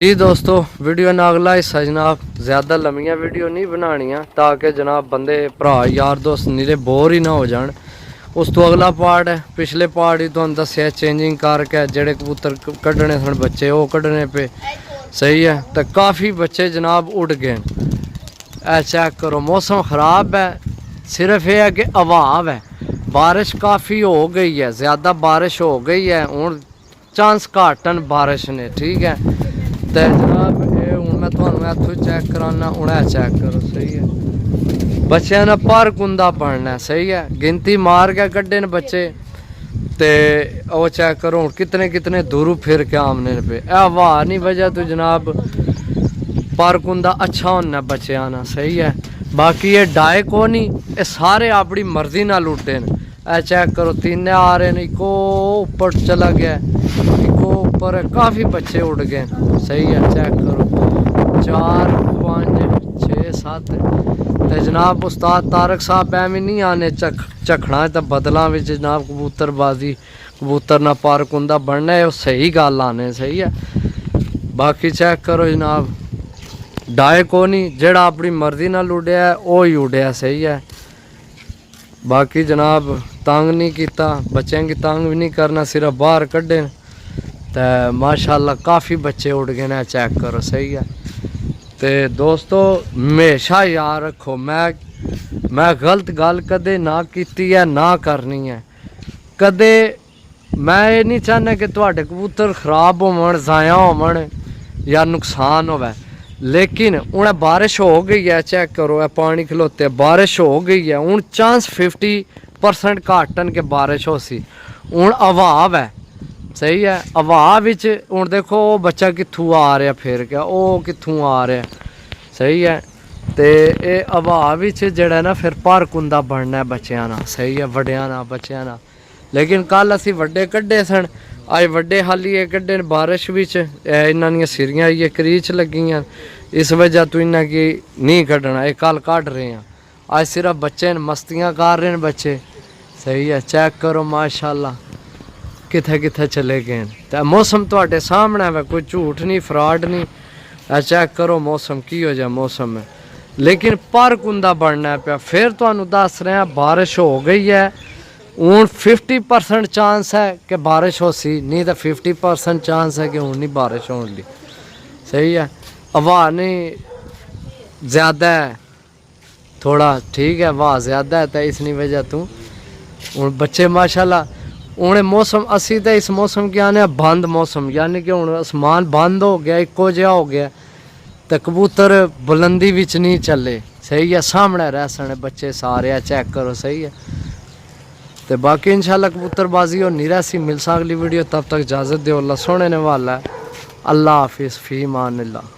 जी दोस्तों वीडियो ना अगला हिस्सा जनाब ज़्यादा लम्बियां वीडियो नहीं बनानियां ताकि जनाब बंदे भरा यार दोस्त नीरे बोर ही ना हो जान। उस तो अगला पार्ट है पिछले पार्ट ही तुहानू दस्सिया चेंजिंग करके जेड़े कबूतर कड्ढने सन बच्चे वो कड्ढने पे सही है। तो काफ़ी बच्चे जनाब उड़ गए। ऐ चेक करो मौसम ख़राब है, सिर्फ ये है कि हवाव है, बारिश काफ़ी हो गई है, ज़्यादा बारिश हो गई है, हुण चांस घट न बारिश ने ठीक है। तो जनाब ये हूँ मैं थानू इत्थों चेक कराना, हूँ चेक करो सही है। बच्चों ने पर कुंदा बनना सही है, गिनती मार के कड्ढे न बच्चे। ते वो चेक करो कितने कितने दूर फिर के आमने पे हवा नहीं वजह तो जनाब पर कुंदा अच्छा होना बच्चों ना सही है। बाकी ये डाए को नहीं, ये सारे अपनी मर्जी ना लुटे न। ए चेक करो तीन आ रहे हैं, इको ऊपर चला गया, इको ऊपर काफ़ी बच्चे उड़ गए सही है। चेक करो 4 5 6 7 तो जनाब उस्ताद तारक साहब एवं नहीं आने झखना तो बदलों में जनाब कबूतरबाजी कबूतर ना पर कुंदा बनना है, सही गल आने सही है। बाकी चेक करो जनाब डाए को नहीं, जेड़ा अपनी मर्जी ना उड़िया है वो ही उड़िया सही है। बाकी जनाब तंग नहीं किया, बच्चों की तंग भी नहीं करना, सिर्फ बाहर कड्ढे तो माशाल्लाह काफ़ी बच्चे उड़ गए ना। चेक करो सही है। तो दोस्तों हमेशा याद रखो मैं गलत गल कदे ना की है ना करनी है कदे। मैं ये नहीं चाहना कि तुहाडे कबूतर खराब होवन ज़ाया होवन या नुकसान होवे, लेकिन उन्हें बारिश हो गई है। चेक करो है पानी खलोते बारिश हो गई है, हूँ चांस 50% घटन के बारिश हो सी। हूँ हवाव है सही है, हवा विच हूँ देखो वो बच्चा कित्थों आ रहा फिर क्या वो कित्थों आ रहा सही है। तो ये हवा विच जड़ा ना फिर पर कुंदा बनना है बच्चों ना सही है, वड्डियां ना बच्चों ना। लेकिन कल असी वड्डे कड्ढे सन, अज वड्डे हाली ये कड्ढे बारिश विच इन्हां दियां सिरियां ये क्रीच लगियां, इस वजह तो इन्हें की नहीं कड्ढना, ये कल कढ़ रहे हैं। आज सिर्फ बच्चे मस्तियां कर रहे हैं बच्चे सही है। चेक करो माशाल्लाह किथे किथे चले गए। तो मौसम तुहाडे सामने है, कोई झूठ नहीं फ्रॉड नहीं। चेक करो मौसम की हो जाए मौसम है, लेकिन पर कुंदा बनना है पिया। फिर तुहानू दस रहे हैं बारिश हो गई है, हूँ 50% चांस है कि बारिश हो सी, नहीं तो 50% चांस है कि हूँ नहीं बारिश होने ली सही है। हवा नहीं ज़्यादा है थोड़ा ठीक है, हवा ज़्यादा है तो इसनी वजह तो हूँ बच्चे माशाल्लाह हूँ मौसम असी तो इस मौसम के आने बंद मौसम, यानी कि हूँ आसमान बंद हो गया इको जिहा हो गया, तो कबूतर बुलंदी विच नहीं चले सही है, सामने रह सने बच्चे सारे। चेक करो सही है। तो बाकी इंशाल्लाह कबूतरबाजी और निरासी मिलसा अगली वीडियो, तब तक इजाज़त दो। अल्लाह सोने ने वाला है। अल्लाह हाफिज़ फ़ी अमान अल्लाह।